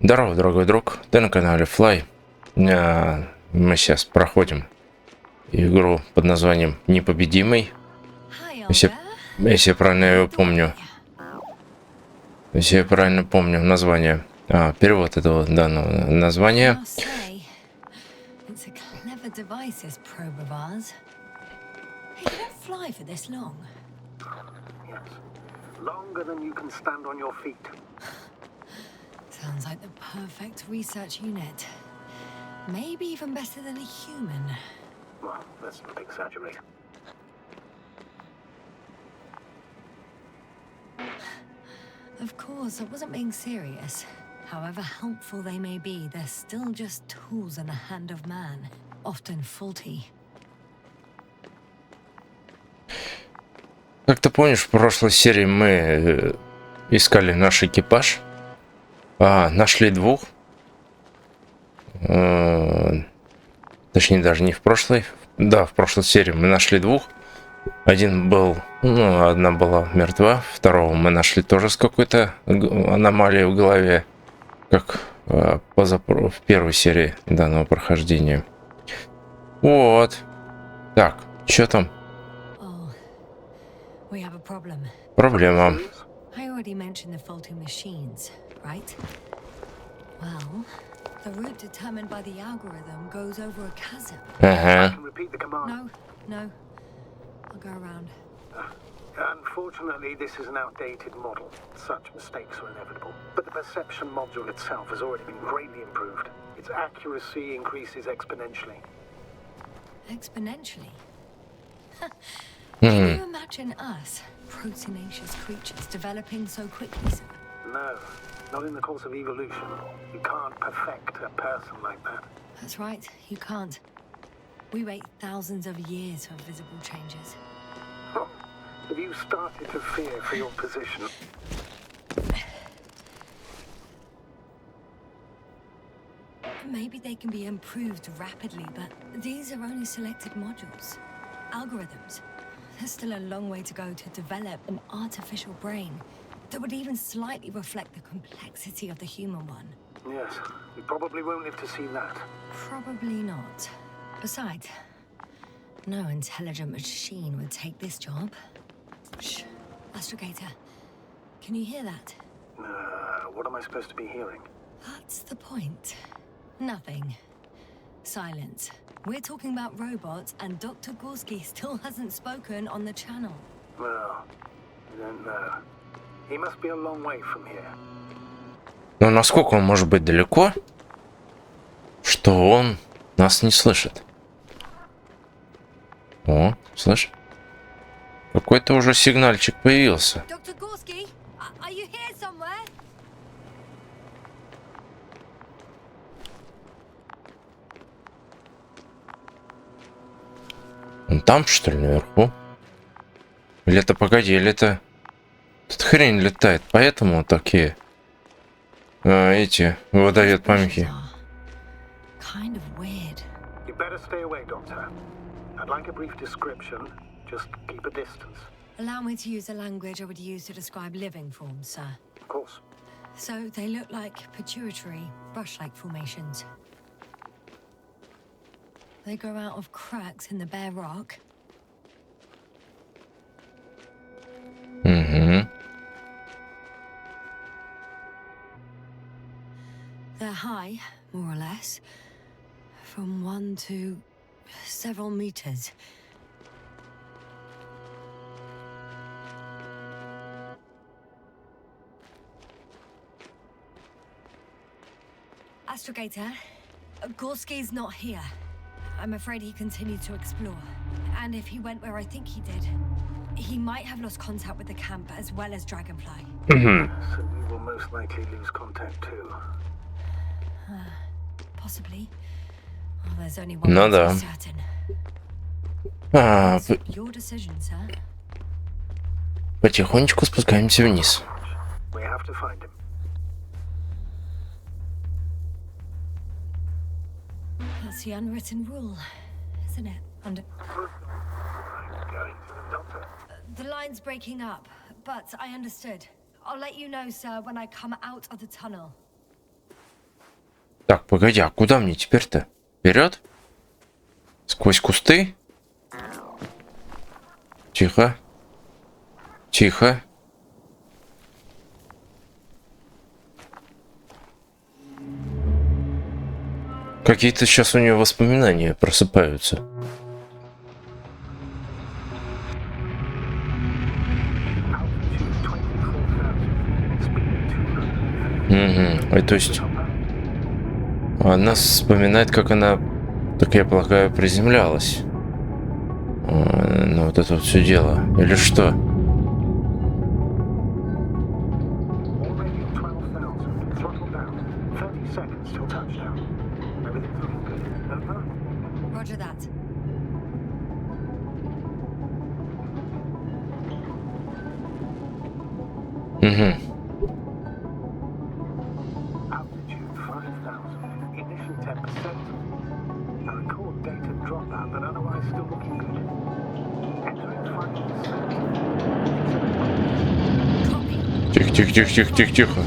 Здорово, дорогой друг, ты на канале Fly. Мы сейчас проходим игру под названием «Непобедимый». Если я правильно ее помню. Если я правильно помню название. Перевод этого данного названия. Sounds like the perfect research unit. Maybe even better than a human. Well, let's not exaggerate. Of course, I wasn't being serious. However helpful they may be, they're still just tools in the hand of man, often faulty. Как ты помнишь, в прошлой серии мы искали наш экипаж. Нашли двух. Точнее, даже не в прошлой. Да, в прошлой серии мы нашли двух. Один был, одна была мертва. Второго мы нашли тоже с какой-то аномалией в голове. Как в первой серии данного прохождения. Вот. Так, что там? Проблема. Right? Well, the route determined by the algorithm goes over a chasm. Repeat the command. No. I'll go around. Unfortunately, this is an outdated model. Such mistakes are inevitable. But the perception module itself has already been greatly improved. Its accuracy increases exponentially. Exponentially? Can you imagine us, proteinaceous creatures, developing so quickly, sir? No, not in the course of evolution. You can't perfect a person like that. That's right, you can't. We wait thousands of years for visible changes. Oh, have you started to fear for your position? Maybe they can be improved rapidly, but these are only selected modules. Algorithms. There's still a long way to go to develop an artificial brain that would even slightly reflect the complexity of the human one. Yes, we probably won't live to see that. Probably not. Besides, no intelligent machine would take this job. Shh. Astrogator, can you hear that? What am I supposed to be hearing? That's the point. Nothing. Silence. We're talking about robots, and Dr. Gorski still hasn't spoken on the channel. Well, I don't know. He must be a long way from here. Но насколько он может быть далеко, что он нас не слышит? О, слышь? Какой-то уже сигнальчик появился. Dr. Gorski, are you here somewhere? Он там, что ли, наверху? Или это, погоди, или это... Тут хрень летает, поэтому такие... эти выдают помехи. Kind of weird. You better stay away, Doctor. I'd like a brief description. Just keep a distance. Allow me to use the language I would use to describe living forms, sir. Of course. So they look like pituitary, brush-like formations. They grow out of cracks in the bare rock. They're high, more or less, from 1 to several meters. Astrogator, Gorski's not here. I'm afraid he continued to explore. And if he went where I think he did, he might have lost contact with the camp as well as Dragonfly. So we will most likely lose contact too. Possibly. Well, there's only one thing for certain. It's your decision, sir. Потихонечку спускаемся вниз. We have to find him. That's the unwritten rule, isn't it? The line's breaking up, but I understood. I'll let you know, sir, when I come out of the tunnel. Так, погоди, а куда мне теперь-то? Вперед? Сквозь кусты? Тихо. Тихо. Какие-то сейчас у нее воспоминания просыпаются. Угу. То есть она вспоминает, как она, так я полагаю, приземлялась. Ну вот это вот все дело. Или что? Roger that. Угу. Тихо, тихо, тихо, тихо, тихо, тихо.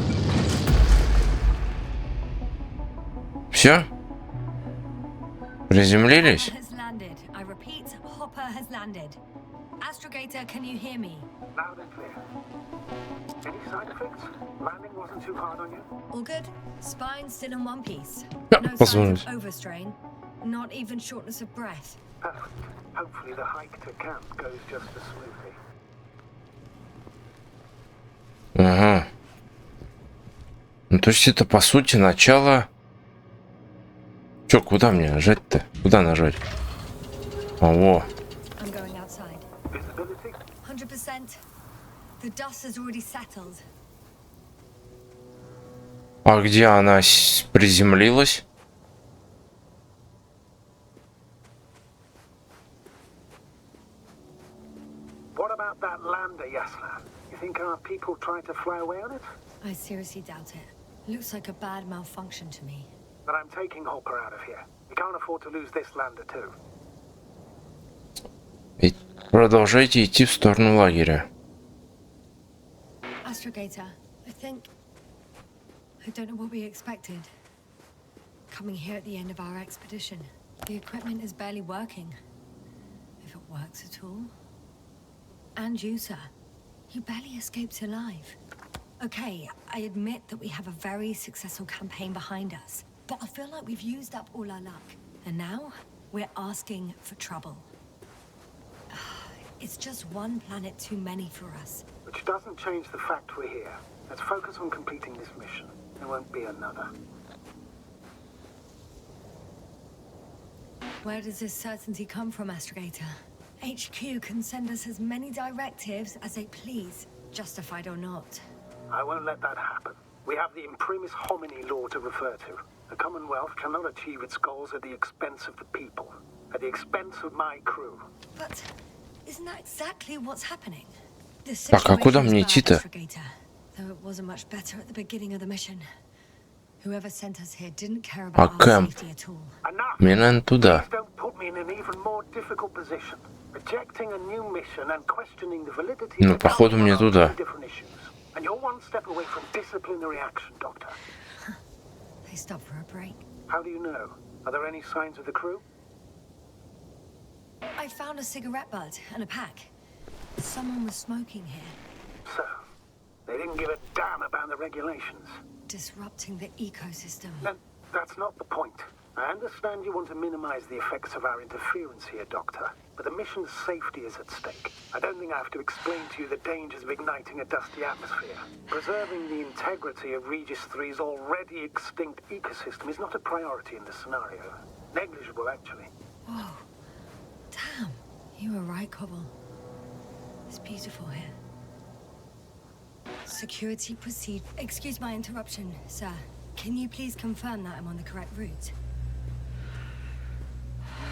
Все? Приземлились? Has landed. I repeat, Hopper has landed. Astrogator, can you hear me? Loud and clear. Any side effects? Landing wasn't too hard on you? All good? Spine still in one piece. Ja, No was signs soll's. of overstrain. Not even shortness of breath. Perfect. Hopefully the hike to camp goes just as smoothly. Ага. Ну, то есть это, по сути, начало... Чё, куда мне нажать-то? Куда нажать? А, во. I'm going outside. Visibility? 100%. The dust has already settled. А где она приземлилась? What about that lander, Yaslan? You think our people tried to fly away on it? I seriously doubt it. Looks like a bad malfunction to me. But I'm taking Hopper out of here. We can't afford to lose this lander too. И продолжайте идти в сторону лагеря. Astrogator, I don't know what we expected. Coming here at the end of our expedition. The equipment is barely working. If it works at all. And you, sir. You barely escaped alive. Okay, I admit that we have a very successful campaign behind us. But I feel like we've used up all our luck. And now, we're asking for trouble. It's just one planet too many for us. Which doesn't change the fact we're here. Let's focus on completing this mission. There won't be another. Where does this certainty come from, Astrogator? HQ can send us as many directives as they please, justified or not. I won't let that happen. We have the imprimis homini law to refer to. The Commonwealth cannot achieve its goals at the expense of the people, at the expense of my crew. But isn't that exactly what's happening? The Так, а куда situation is мне bad, идти-то? Astrogator, though it wasn't much better at the beginning of the mission. Whoever sent us here didn't care about our camp? safety at all. Enough! Мне, наверное, туда. Please don't put me in an even more difficult position. Rejecting a new mission and questioning the validity Ну, of the походу, мне Council туда. are two different issues. And you're one step away from disciplinary action, Doctor. They stopped for a break. How do you know? Are there any signs of the crew? I found a cigarette butt and a pack. Someone was smoking here, So, they didn't give a damn about the regulations. disrupting the ecosystem. No, that's not the point. I understand you want to minimize the effects of our interference here, Doctor, but the mission's safety is at stake. I don't think I have to explain to you the dangers of igniting a dusty atmosphere. Preserving the integrity of Regis 3's already extinct ecosystem is not a priority in this scenario. Negligible, actually. Whoa. Damn. You were right, Cobble. It's beautiful here. Security proceed. Excuse my interruption, sir. Can you please confirm that I'm on the correct route?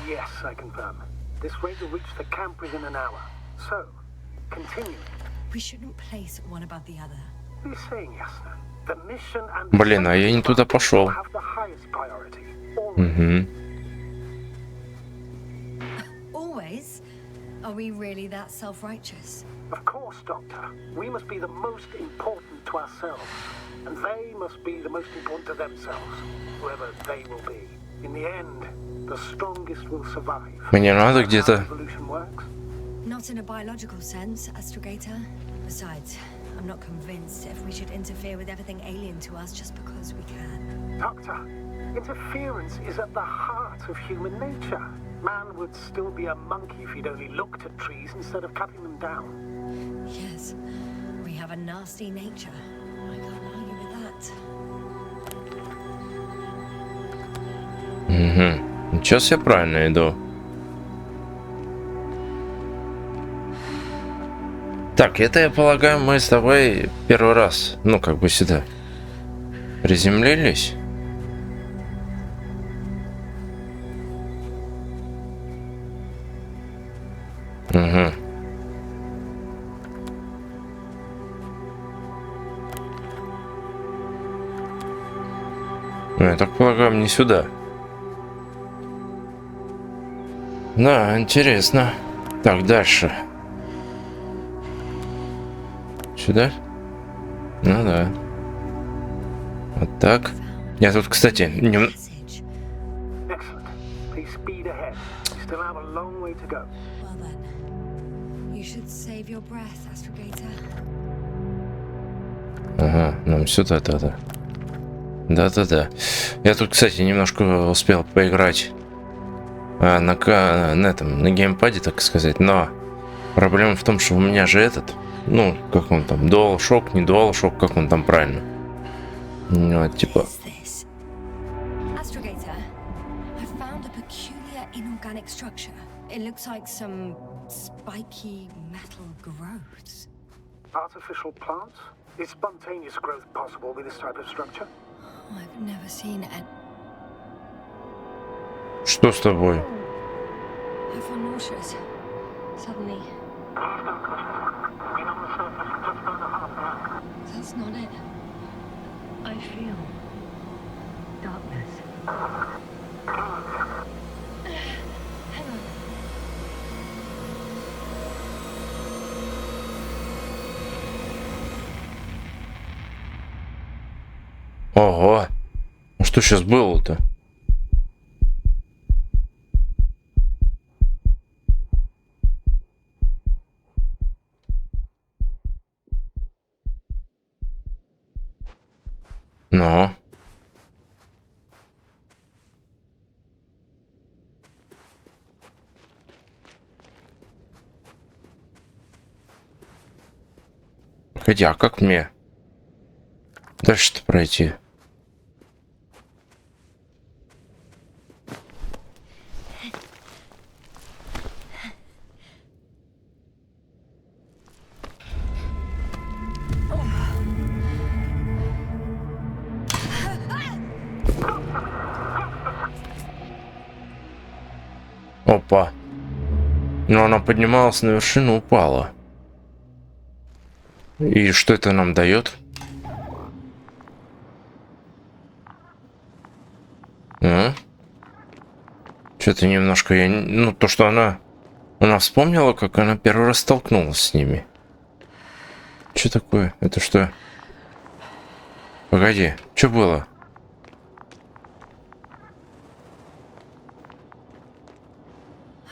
Yes, I confirm. This raid will reach the camp within an hour. So, continuing. We shouldn't place one above the other. What are you saying, Yasna? The mission and Блин, а я не туда пошел. have the highest priority. Угу. Always? Are we really that self-righteous? Of course, Doctor. We must be the most important to ourselves. And they must be the most important to themselves. Whoever they will be. In the end, the strongest will survive. Мне надо где-то... Evolution works? Not in a biological sense, Astrogator. Besides, I'm not convinced if we should interfere with everything alien to us just because we can. Doctor, interference is at the heart of human nature. Man would still be a monkey if he'd only looked at trees instead of cutting them down. Yes, we have a nasty nature. I can't argue with that. Угу. Сейчас я правильно иду. Так, это, я полагаю, мы с тобой первый раз, ну, как бы сюда приземлились. Угу. Ну, я так полагаю, мне сюда. Да, интересно. Так, дальше. Сюда? Ну да. Вот так. Я тут, кстати, Message. Excellent. Please speed ahead. We still have a long way to go. Well then, you should save your breath, Astrogator. Ага, нам сюда тогда. Да-да-да. Я тут, кстати, немножко успел поиграть на этом, на геймпаде, так сказать, но проблема в том, что у меня же этот, ну, как он там, DualShock, не DualShock, как он там правильно. Ну, типа... What is this? Astrogator, I found a peculiar inorganic structure. It looks like some spiky metal growths. Artificial plants? Is spontaneous growth possible with this type of structure? Oh, I've never seen it. Что с тобой? I feel nauseous. Suddenly. That's not it. I feel darkness. Hang on. Ого! А что сейчас было-то? Ну? Погоди, а как мне дальше-то пройти? Опа. Но она поднималась на вершину, упала. И что это нам дает? А? Что-то немножко я... Ну, то, что она вспомнила, как она первый раз столкнулась с ними. Что такое? Это что? Погоди, что было?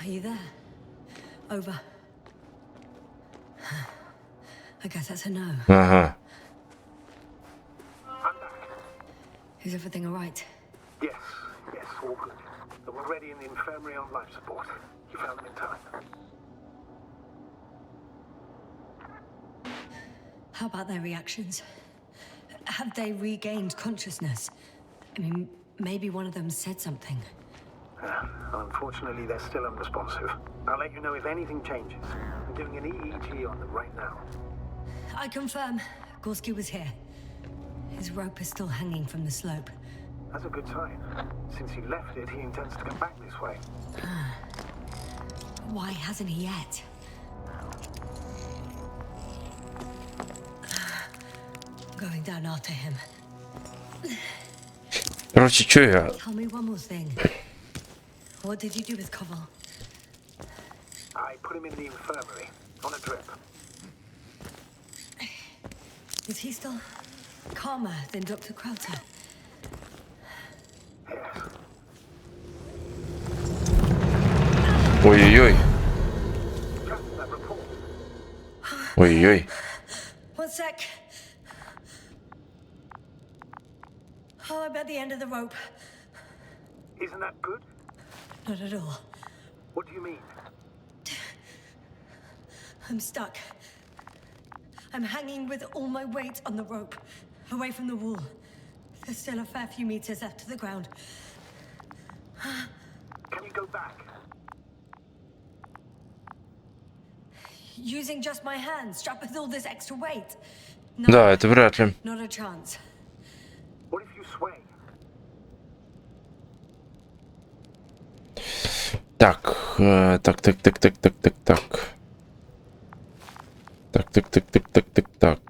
Are you there? Over. I guess that's a no. Ага. Is everything alright? Yes, yes, all good. But we're ready in the infirmary on life support. You found them in time. How about their reactions? Have they regained consciousness? I mean, maybe one of them said something. Unfortunately, they're still unresponsive. I'll let you know if anything changes. I'm doing an EEG on them right now. I confirm, GORSKIY was here. His rope is still hanging from the slope. That's a good sign. Since he left it, he intends to come back this way. Why hasn't he yet? Going down after him. Короче, что я... Tell me one more thing. What did you do with Koval? I put him in the infirmary, on a drip. Is he still calmer than Dr. Krauter? Yes. Ой-ой-ой. Just that report. Ой-ой. One sec. Oh, I'm at the end of the rope. Isn't that good? Not at all. What do you mean? I'm stuck. I'm hanging with all my weight on the rope, away from the wall. There's still a fair few meters left to the ground. Can you go back? Using just my hands, strapped with all this extra weight. No, Да, это вряд ли. not a chance. What if you sway? Так, так. Так.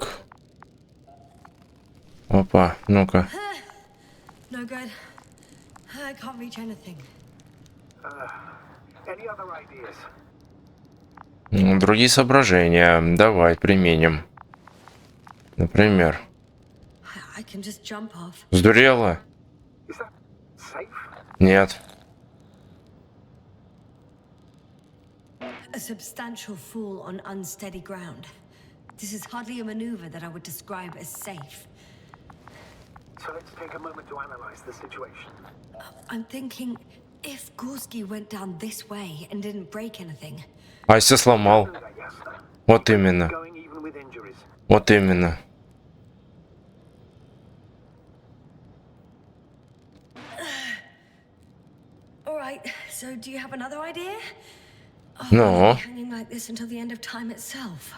Опа, ну-ка. No good. I can't reach anything. Any other ideas? Другие соображения. Давай применим. Например. I can just jump off. Сдурела? Is that safe? Нет. A substantial fall on unsteady ground. This is hardly a maneuver that I would describe as safe. So let's take a moment to analyze the situation. I'm thinking, if Gorski went down this way and didn't break anything, А если сломал? Yes, sir. Вот именно. Going even with injuries. Вот именно. all right. So, do you have another idea? Oh, No. I'll be hanging like this until the end of time itself.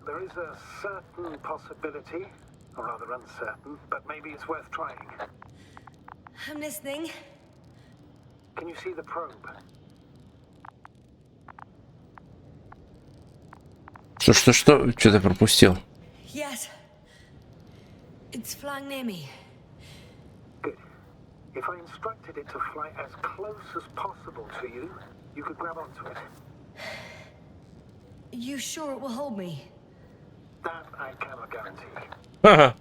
There is a certain possibility, or rather uncertain, but maybe it's worth trying. I'm listening. Can you see the probe? Что? Что-то пропустил. Yes. It's flying near me. Good. If I instructed it to fly as close as possible to you, you could grab onto it. You sure it will hold me? That I cannot guarantee. Ага.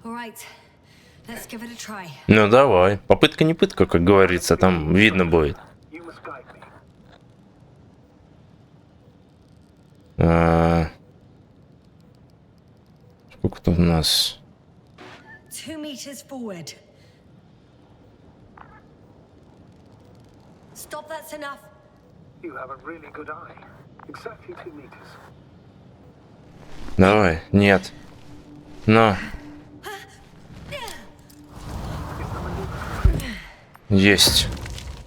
All right. Let's give it a try. Ну давай. Попытка не пытка, как говорится, там видно будет. You must guide me. Сколько тут у нас? 2 meters forward. Stop, that's enough. You have a really good eye. Exactly 2 meters. Давай. Нет. Но. Есть.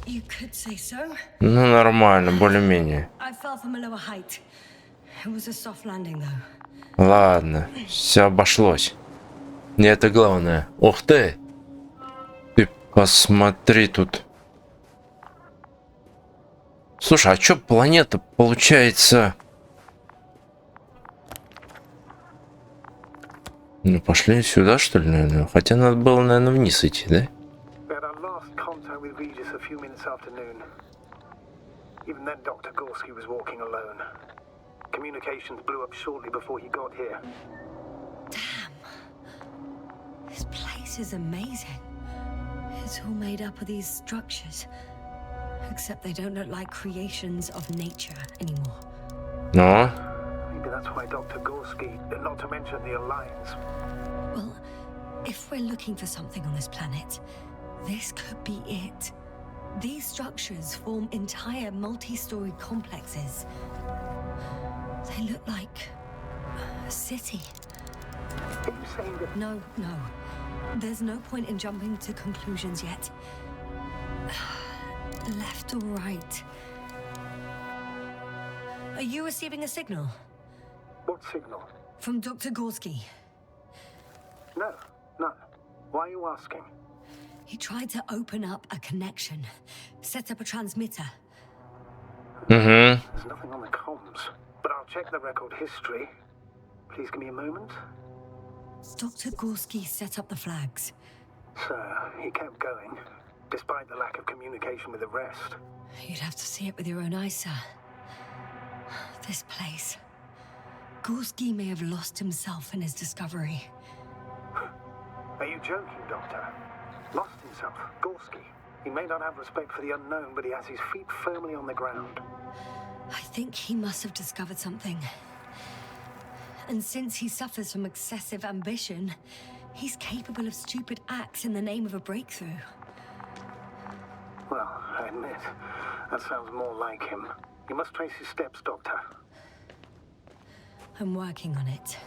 You could say so. Ну, нормально, более-менее. I fell from a lower height. It was a soft landing, though. Ладно, все обошлось. Не это главное. Ух ты! Ты посмотри тут. Слушай, а чё планета получается? Ну, пошли сюда, что ли, наверное? Хотя надо было, наверное, вниз идти, да? We had our last contact with Regis a few minutes after noon. Even then, Dr. Gorski was walking alone. Communications blew up shortly before he got here. Damn. This place is amazing. It's all made up of these structures. Except they don't look like creations of nature anymore. Но. Maybe that's why Dr. Gorski, not to mention the Alliance. Well, if we're looking for something on this planet, this could be it. These structures form entire multi-story complexes. They look like a city. Are you saying that No. There's no point in jumping to conclusions yet. Left or right? Are you receiving a signal? what signal? From Dr. Gorski. No, none. Why are you asking? He tried to open up a connection, set up a transmitter. Угу. There's nothing on the comms, but I'll check the record history. Please give me a moment. Dr. Gorski set up the flags. So, he kept going, despite the lack of communication with the rest. You'd have to see it with your own eyes, sir. This place. Gorski may have lost himself in his discovery. Are you joking, Doctor? Lost himself, Gorski. He may not have respect for the unknown, but he has his feet firmly on the ground. I think he must have discovered something. And since he suffers from excessive ambition, he's capable of stupid acts in the name of a breakthrough. Well, I admit, that sounds more like him. You must trace his steps, Doctor. I'm working on it.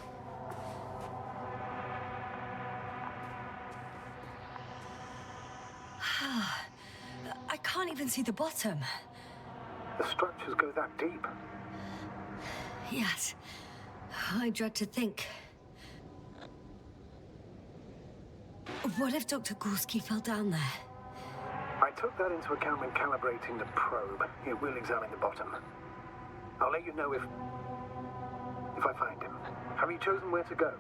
I can't even see the bottom. The structures go that deep. Yes. I dread to think. What if Dr. Gorski fell down there? I took that into account when calibrating the probe. It will examine the bottom. I'll let you know if I find him. Have you chosen where to go?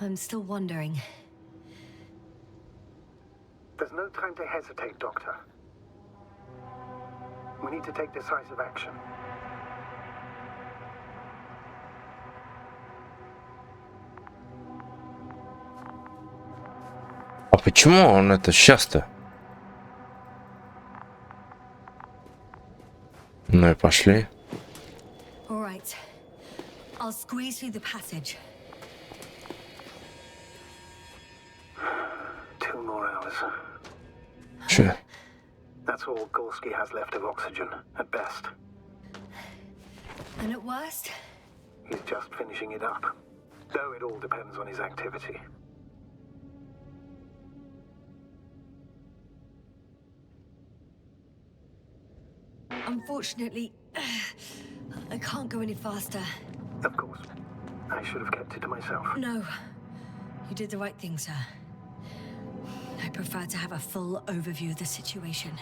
I'm still wondering. There's no time to hesitate, Doctor. We need to take decisive action. А почему он это сейчас-то? Ну и пошли. All right. I'll squeeze through the passage. 2 more hours. Че? That's all Gorski has left of oxygen, at best. And at worst? He's just finishing it up. Though it all depends on his activity. Unfortunately, I can't go any faster. Of course. I should have kept it to myself. No. You did the right thing, sir. I prefer to have a full overview of the situation.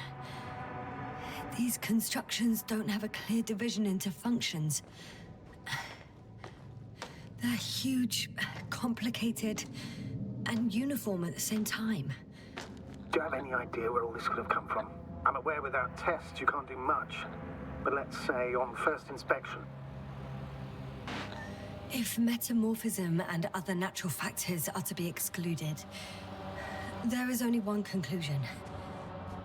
These constructions don't have a clear division into functions. They're huge, complicated, and uniform at the same time. Do you have any idea where all this could have come from? I'm aware without tests you can't do much. But let's say on first inspection. If metamorphism and other natural factors are to be excluded, there is only one conclusion.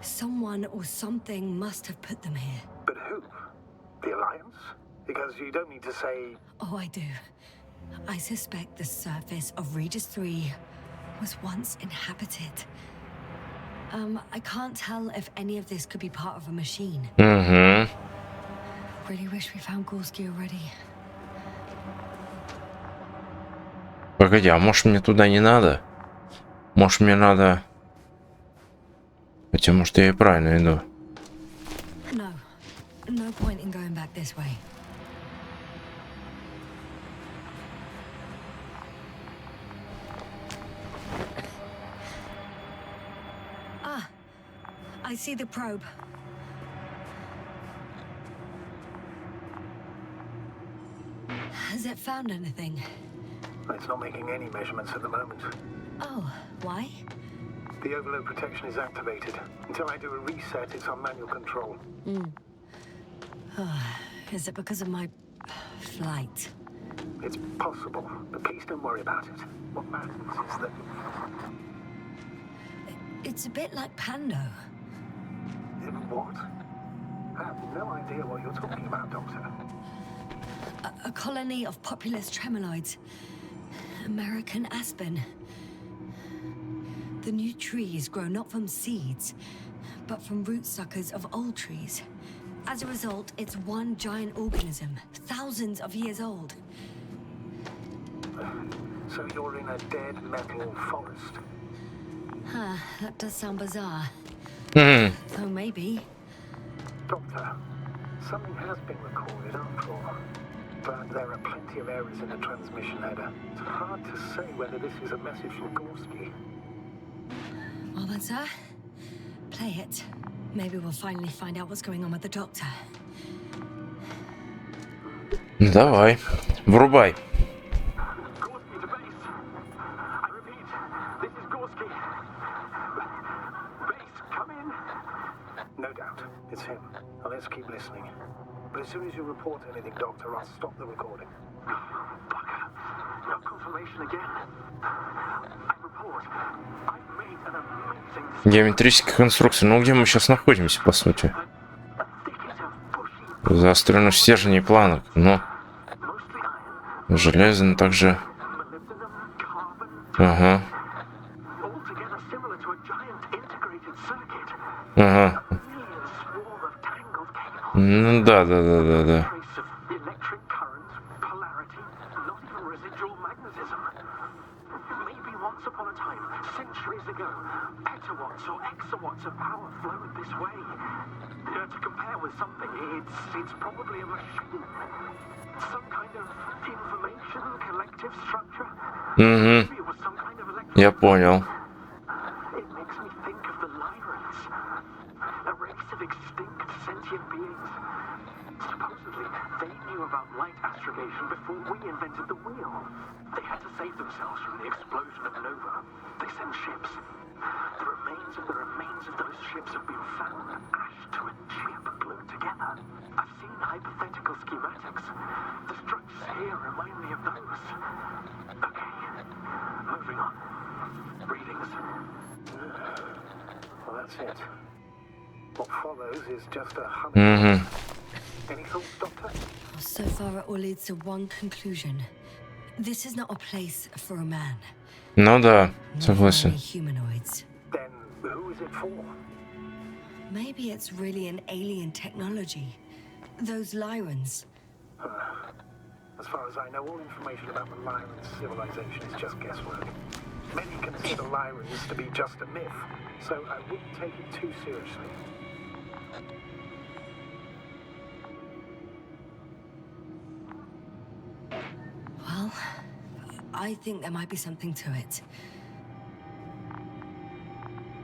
Someone or something must have put them here. But who? The Alliance? Because you don't need to say... Oh, I do. I suspect the surface of Regis 3 was once inhabited. I can't tell if any of this could be part of a machine. Угу. Really wish we found Gorski already. Погоди, а может мне туда не надо? Может мне надо... Хотя, может, я и правильно иду. No. No point in going back this way. Ah. I see the probe. Has it found anything? It's not making any measurements at the moment. Oh, why? The overload protection is activated. Until I do a reset, it's on manual control. Is it because of my flight? It's possible, but please don't worry about it. What matters is that... It's a bit like Pando. What? I have no idea what you're talking about, Doctor. A colony of populous tremoloids. American aspen. The new trees grow not from seeds, but from root suckers of old trees. As a result, it's one giant organism, thousands of years old. So you're in a dead metal forest. Huh, that does sound bizarre. Угу. Though maybe. Doctor, something has been recorded after all. But there are plenty of errors in the transmission header. It's hard to say whether this is a message from Gorski. Well then, sir, play it. Maybe we'll finally find out what's going on with the doctor. Давай, врубай. Gorski to base. I repeat, this is Gorski. Base, come in. No doubt, it's him. Now let's keep listening. But as soon as you report anything, Doctor, I'll stop the recording. Bugger. No confirmation again. I report. I've made an amazing Геометрическая конструкция. Ну, где мы сейчас находимся, по сути? thicket of bushy, Заостренных стержней планок. Но mostly iron, железо, но также... molybdenum, carbon, Ага. all together similar to a giant integrated circuit. Ага. Real swarm of tangled cables. Ну, да. Trace of electric current, polarity, not even residual magnetism. Maybe once upon a time, centuries ago, petawatts or exawatts of power flowed this way. To compare with something, it's probably a machine. Some kind of information collective structure. Угу. Maybe it was some kind of electric. Я понял. It makes me think of the Lyrans, a race of extinct sentient beings. Supposedly, they knew about light astrogation before we invented the wheel. They had to save themselves from the explosion of Nova. They sent ships. The remains of those ships have been found, ashed to a chip glued together. I've seen hypothetical schematics. The structures here remind me of those. Okay, moving on. Readings. Well, that's it. What follows is just a humming. Угу. Any thoughts, Doctor? So far, it all leads to one conclusion. This is not a place for a man. Ну да, Nor for согласен. any humanoids. Then who is it for? Maybe it's really an alien technology. Those Lyrans. As far as I know, all information about the Lyran civilization is just guesswork. Many consider Lyrans to be just a myth, so I wouldn't take it too seriously. Well, I think there might be something to it.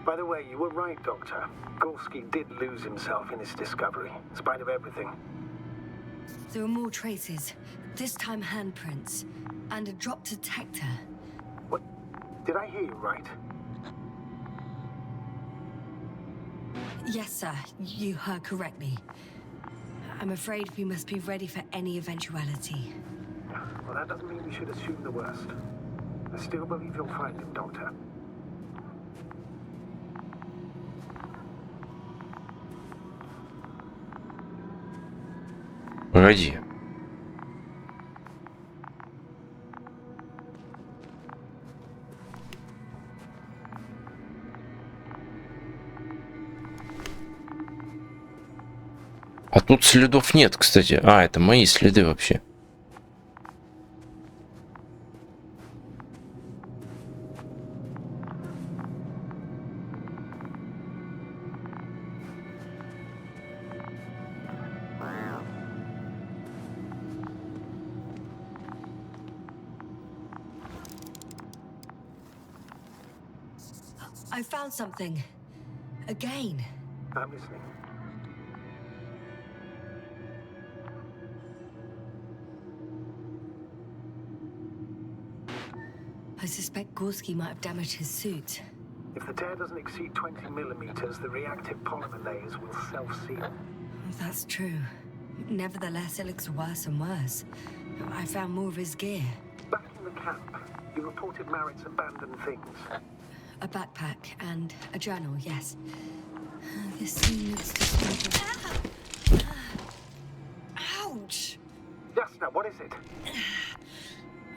By the way, you were right, Doctor. GORSKIY did lose himself in his discovery, in spite of everything. There are more traces, this time handprints, and a drop detector. What? Did I hear you right? Yes, sir, you heard correctly. I'm afraid we must be ready for any eventuality. Well, that doesn't mean we should assume the worst. I still believe you'll find him, Doctor. Погоди. А тут следов нет, кстати. А, это мои следы вообще. I found something. Again. I'm listening. I suspect GORSKIY might have damaged his suit. If the tear doesn't exceed 20 millimeters, the reactive polymer layers will self-seal. That's true. Nevertheless, it looks worse and worse. I found more of his gear. Back in the camp, you reported Marrett's abandoned things. A backpack and a journal, yes. This scene looks dismantled. Ouch! Jasna, what is it?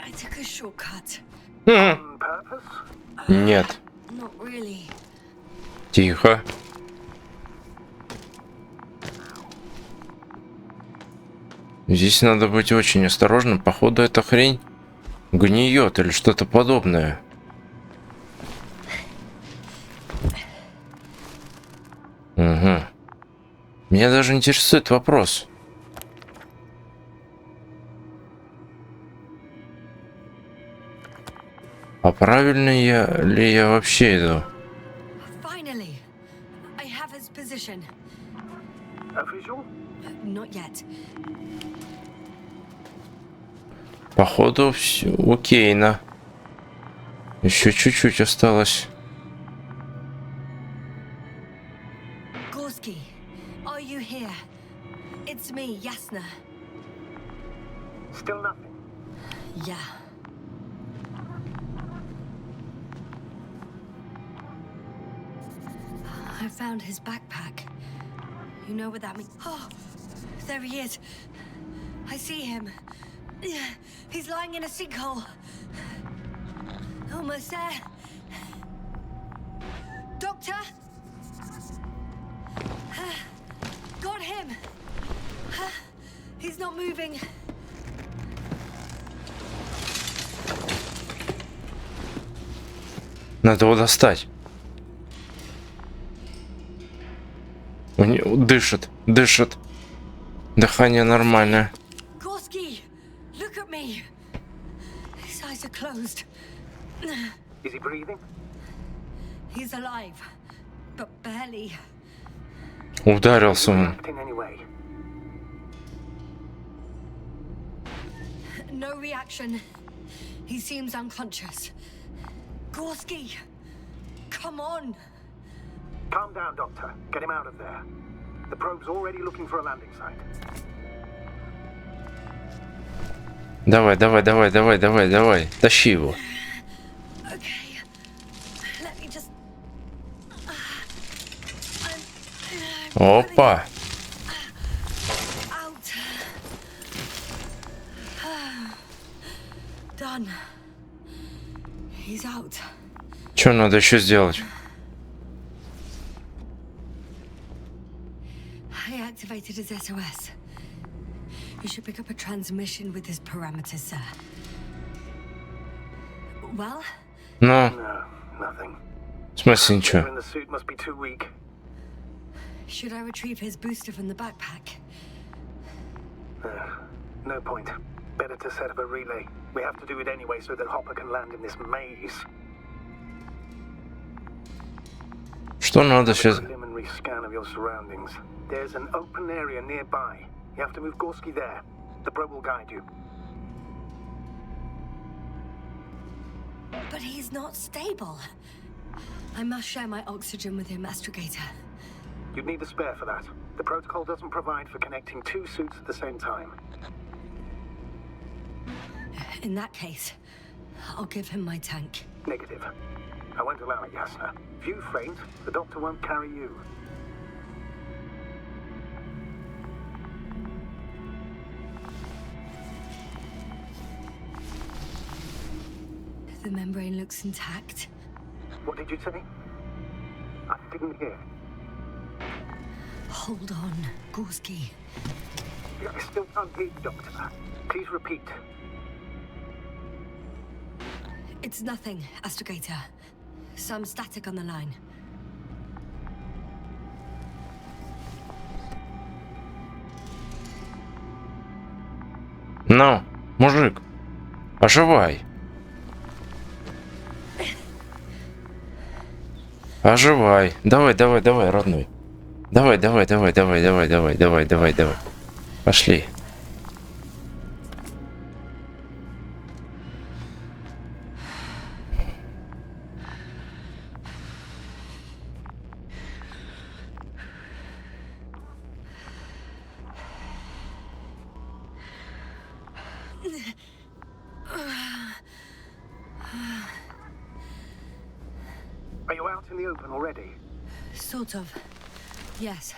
I took a shortcut. On purpose? Нет. Not really. Тихо. Здесь надо быть очень осторожным. Походу, эта хрень гниет или что-то подобное. Угу. Меня даже интересует вопрос. А правильно ли я вообще иду? Finally, I have his position. A visual? Not yet. Походу, все окейно. Еще чуть-чуть осталось. GORSKIY, are you here? It's me, Yasna. Still nothing. Yeah. I found his backpack. You know what that means? Oh, there he is. I see him. He's lying in a sinkhole. Almost there. Doctor? Got him. He's not moving. Надо его достать. Дышит, дышит. Дыхание нормальное. Gorski, look at me. His eyes are closed. Is he breathing? He's alive, but barely. Ударился он. Acting anyway. No reaction. He seems unconscious. Gorski, come on. Calm down, Doctor. Get him out of there. The probe's already looking for a landing site. Давай, давай, давай, давай, давай, давай. Тащи его. Okay, let me just. Опа. Out. Done. He's out. Что надо еще сделать? I activated his SOS. You should pick up a transmission with his parameters, sir. Well, Ну, No, nothing. в смысле In ничего? the suit must be too weak. should I retrieve his booster from the backpack? No point. Better to set up a relay. We have to do it anyway so that Hopper can land in this maze. Что надо сейчас? Preliminary scan of your surroundings. There's an open area nearby. You have to move Gorski there. The probe will guide you. But he's not stable. I must share my oxygen with him, Astrogator. You'd need a spare for that. The protocol doesn't provide for connecting two suits at the same time. In that case, I'll give him my tank. Negative. I won't allow it, Yasna. If you faint, the doctor won't carry you. The membrane looks intact. What did you say? I didn't hear. Hold on, Gorski. I still can't hear you, Doctor. Please repeat. It's nothing, Astrogator. Some static on the line. Ну, мужик, оживай. Оживай. Давай, давай, давай, родной. Давай, давай, давай, давай, давай, давай, давай, давай, давай. Пошли. Are you out in the open already? Sort of. Yes.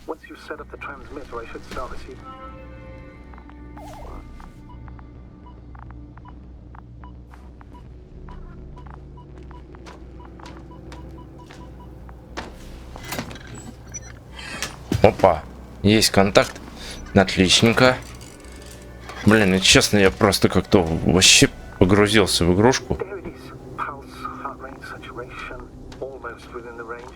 Once you've set up the transmitter, I should start receiving. Опа. Есть контакт. Отличненько. Блин, честно, я просто как-то вообще погрузился в игрушку. There it is. Pulse, heart rate, saturation, almost within the range.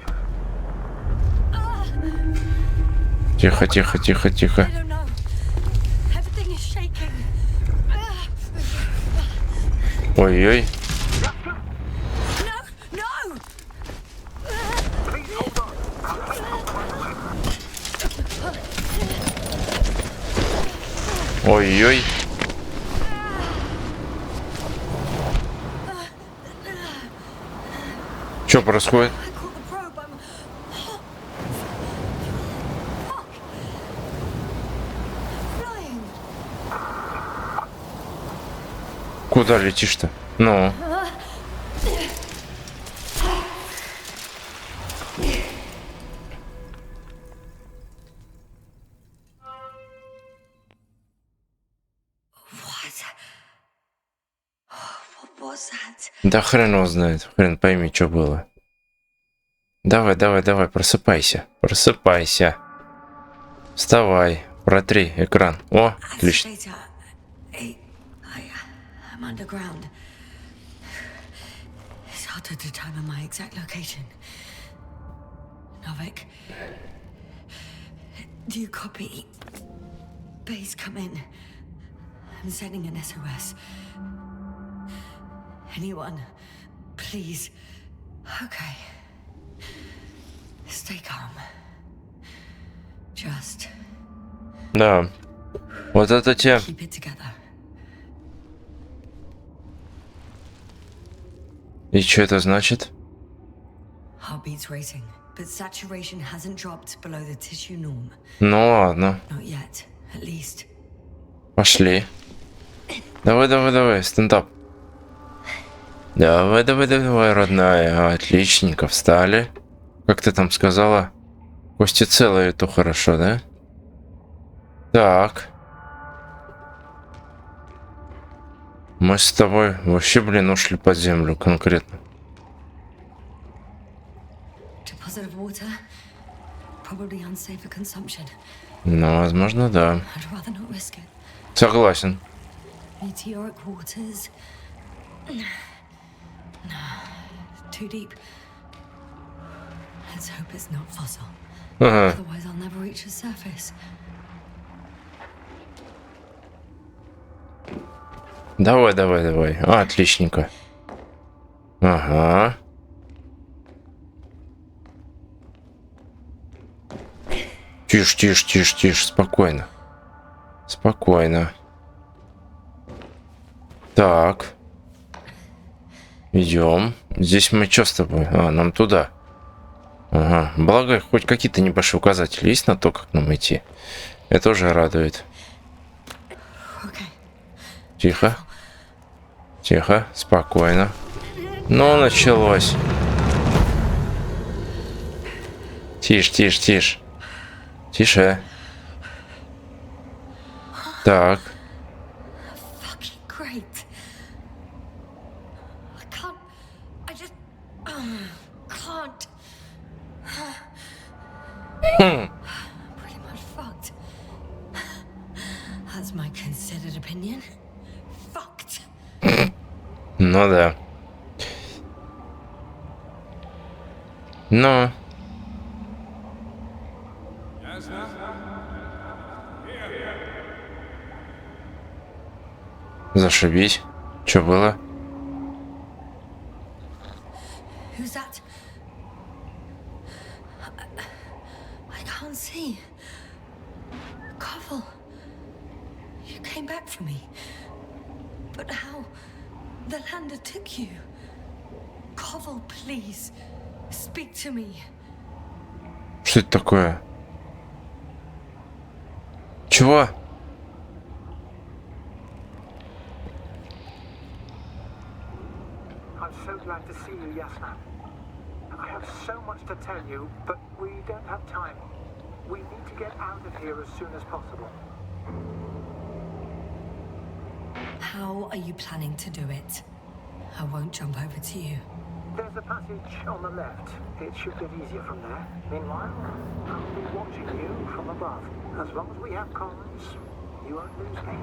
Тихо, тихо, тихо, тихо. I don't know. Everything is shaking. Ой-ой. No! No! Please hold on. Ой-ой. Что происходит? I caught the probe. I'm. Fuck. Куда летишь-то? Ну. What was that? Да хрен его знает. Хрен пойми, что было. Давай, давай, давай, просыпайся. Просыпайся. Вставай. Протри экран. О, отлично. Activator. I'm underground. It's hard to determine my exact location. Novik, do you copy? Base, come in. I'm sending an SOS. Anyone, please. Okay. Stay calm. Just Да. Вот это те. keep it together. И что это значит? Heartbeat's racing, but saturation hasn't dropped below the tissue norm. Ну ладно. Not yet, at least. Пошли. Давай, давай, давай, стендап. Давай, давай, давай, родная. Отличненько, встали. Как ты там сказала? Кости целые, то хорошо, да? Так. Мы с тобой вообще, блин, ушли под землю конкретно. Deposit of water, probably unsafe for consumption. Ну, возможно, да. I'd rather not risk it. Согласен. Meteoric waters. Too deep. Let's hope it's not fossil. Ага. Otherwise, I'll never reach the surface. Давай, давай, давай. Отличненько. Ага. Тише, тише, тише, тише. Спокойно. Спокойно. Так. Идем. Здесь мы что с тобой? А, нам туда. Ага. Благо, хоть какие-то небольшие указатели есть на то, как нам идти. Это уже радует. Okay. Тихо. Тихо. Спокойно. Ну, началось. Тише, тише, тише. Тише. Так. Fucking great. I can't. I just. Can't. Pretty much fucked. That's my considered opinion. Fucked. Ну да. Ну. Зашибись. Что было? Who's that? I can't see. Koval. You came back for me. But how? The lander took you. Koval, please. Speak to me. Что это такое? Чего? I'm so glad to see you, Yasna. I have so much to tell you, but we don't have time. We need to get out of here as soon as possible. How are you planning to do it? I won't jump over to you. There's a passage on the left. It should get easier from there. Meanwhile, I'll be watching you from above. As long as we have comms, you won't lose me.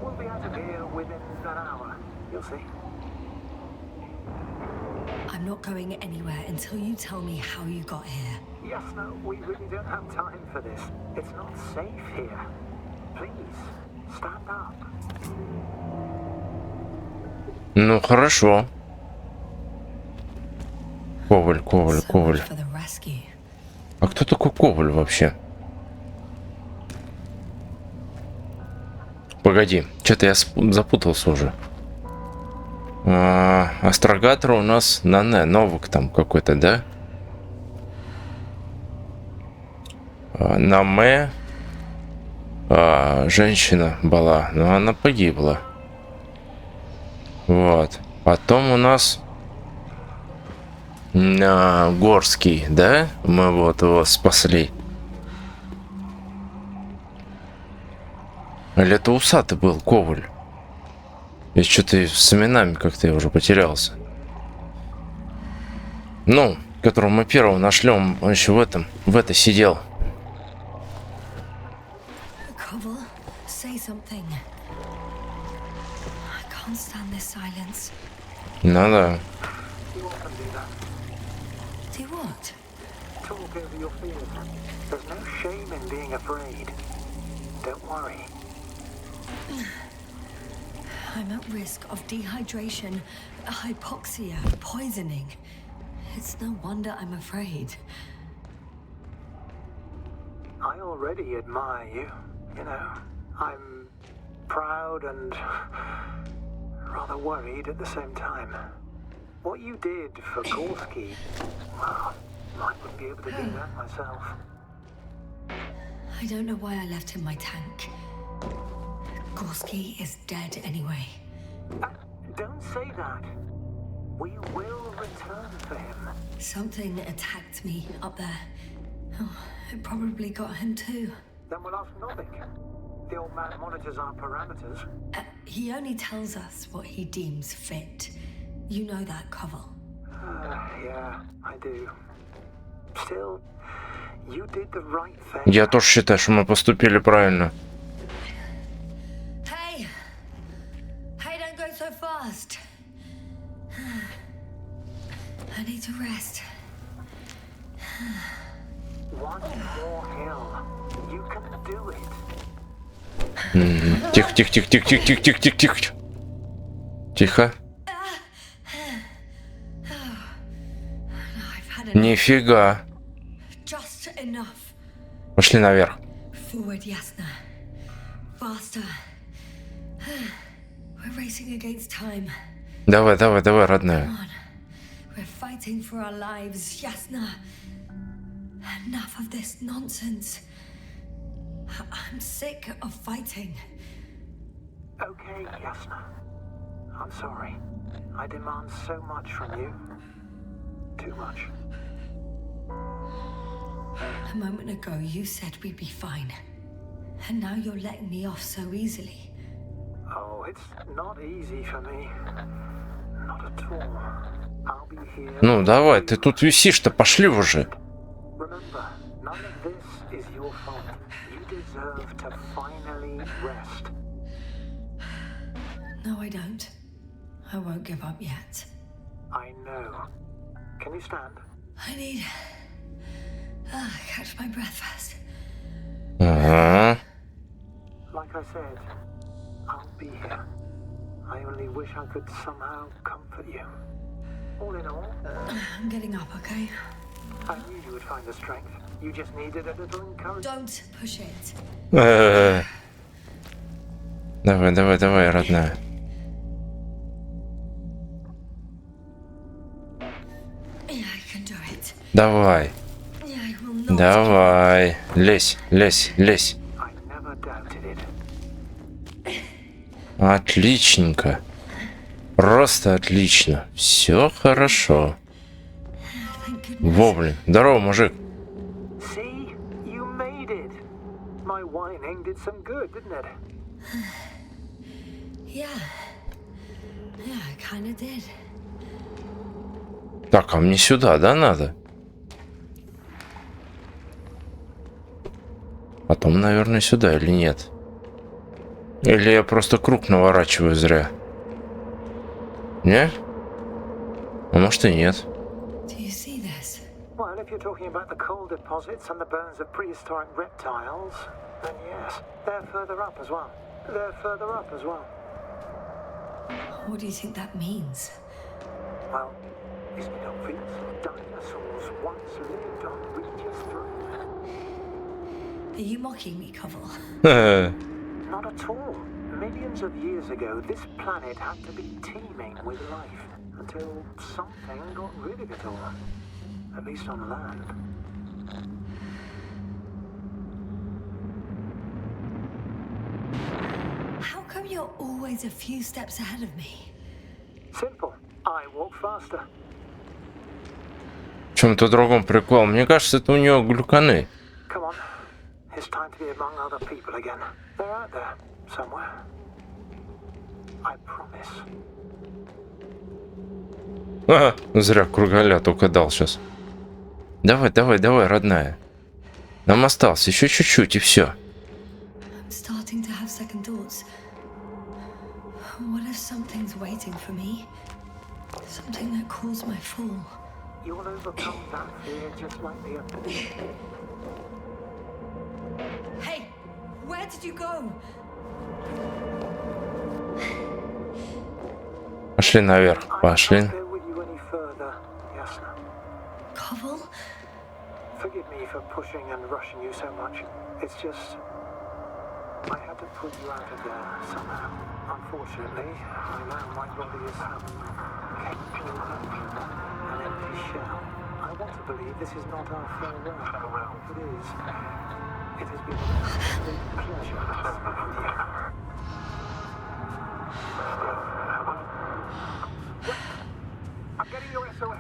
We'll be out of here within an hour. You'll see. I'm not going anywhere until you tell me how you got here. Yes, no, we really don't have time for this. It's not safe here. Please, stand up. Ну, хорошо. Коваль, Коваль, So Коваль. much for the rescue. А кто такой Коваль вообще? Погоди, что-то я запутался уже. Астрогатор у нас на «не», новик там какой-то, да? На «ме» женщина была, но она погибла. Вот. Потом у нас Горский, да? Мы вот его спасли. Или это усатый был, Коваль? Я что-то с именами как-то я уже потерялся. Ну, которого мы первого нашли, он еще в этой сидел. Koval, say something. I can't stand this silence. Ну да. You often do that. Do what? Talk over your fears. There's no shame in being afraid. Don't worry. I'm at risk of dehydration, hypoxia, poisoning. It's no wonder I'm afraid. I already admire you. You know, I'm proud and rather worried at the same time. What you did for ГОРСКИЙ, well, I wouldn't be able to do that myself. I don't know why I left him my tank. ГОРСКИЙ is dead anyway. Don't say that. We will return for him. Something attacked me up there. Oh, it probably got him too. Then we'll ask Novik. The old man monitors our parameters. He only tells us what he deems fit. You know that, Koval. Yeah, I do. Still, you did the right thing. Я тоже считаю, что мы поступили правильно. Hey! Hey, don't go so fast. I need to rest. One more hill. You can do it. Тихо, тихо, тихо, тихо, тихо, тихо, тихо, тихо, тихо. Тихо. I've had enough. Нифига. Just enough. Пошли наверх. Forward, Yasna. Faster. We're racing against time. Давай, давай, давай, родная. Come on. We're fighting for our lives, Yasna. Enough of this nonsense. I'm sick of fighting. Okay, Yasna. I'm sorry. I demand so much from you. Too much. A moment ago, you said we'd be fine. And now you're letting me off so easily. Oh, it's not easy for me. Not at all. I'll be here. Ну, давай, ты тут висишь-то, пошли уже. Remember, none of this is your fault. You deserve to finally rest. No, I don't. I won't give up yet. I know. Can you stand? I need... catch my breath first. Ага. Like I said, I'll be here. I only wish I could somehow comfort you. All in all, I'm getting up, okay? I knew you would find the strength. You just needed a little encouragement. Don't push it. Давай, давай, давай, родная. Yeah, I can do it. Давай, Yeah, I will not. давай. Лезь, лезь, лезь. I never doubted it. Отличненько. Просто отлично. Все хорошо. Thank goodness. Во, блин. Здорово, мужик. See? You made it. My whining did some good, didn't it? Yeah. Yeah, I kinda did. Так, а мне сюда, да, надо? Потом, наверное, сюда или нет? Или я просто круг наворачиваю зря? Не? А может и нет. Do you see this? Well, if you're talking about the coal deposits and the bones of prehistoric reptiles, then yes, they're further up as well. They're further up as well. What do you think that means? Well, isn't it obvious? Dinosaurs once lived on Regis Throne. Are you mocking me, Koval? Not at all. Millions of years ago, this planet had to be teeming with life until something got rid of it all. At least on land. How come you're always a few steps ahead of me? Simple. I walk faster. В чем-то другом прикол. Мне кажется, это у него глюканы. Come on. It's time to be among other people again. They're out there, somewhere. I promise. Ага, зря кругаля только дал сейчас. Давай, давай, давай, родная. Нам осталось еще чуть-чуть и все. I'm starting to have second thoughts. What if something's waiting for me? Something that caused my fall. You'll overcome that fear just like the others. Hey, where did you go? Пошли наверх, пошли. I can't go with you any further, Yasna. Koval? Forgive me for pushing and rushing you so much. It's just I had to put you out of there somehow. Unfortunately, I know my body is capable of an empty shell. I want to believe this is not our farewell. If it is, it has been an absolute pleasure serving you. I'm getting your SOS.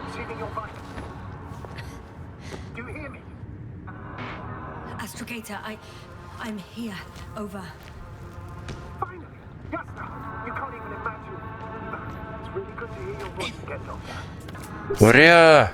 Receiving your vitals. Do you hear me? Astrogator, I'm here. Over. Finally! Yasna! You can't even imagine. It's really good to hear your voice again, Doctor. Ура!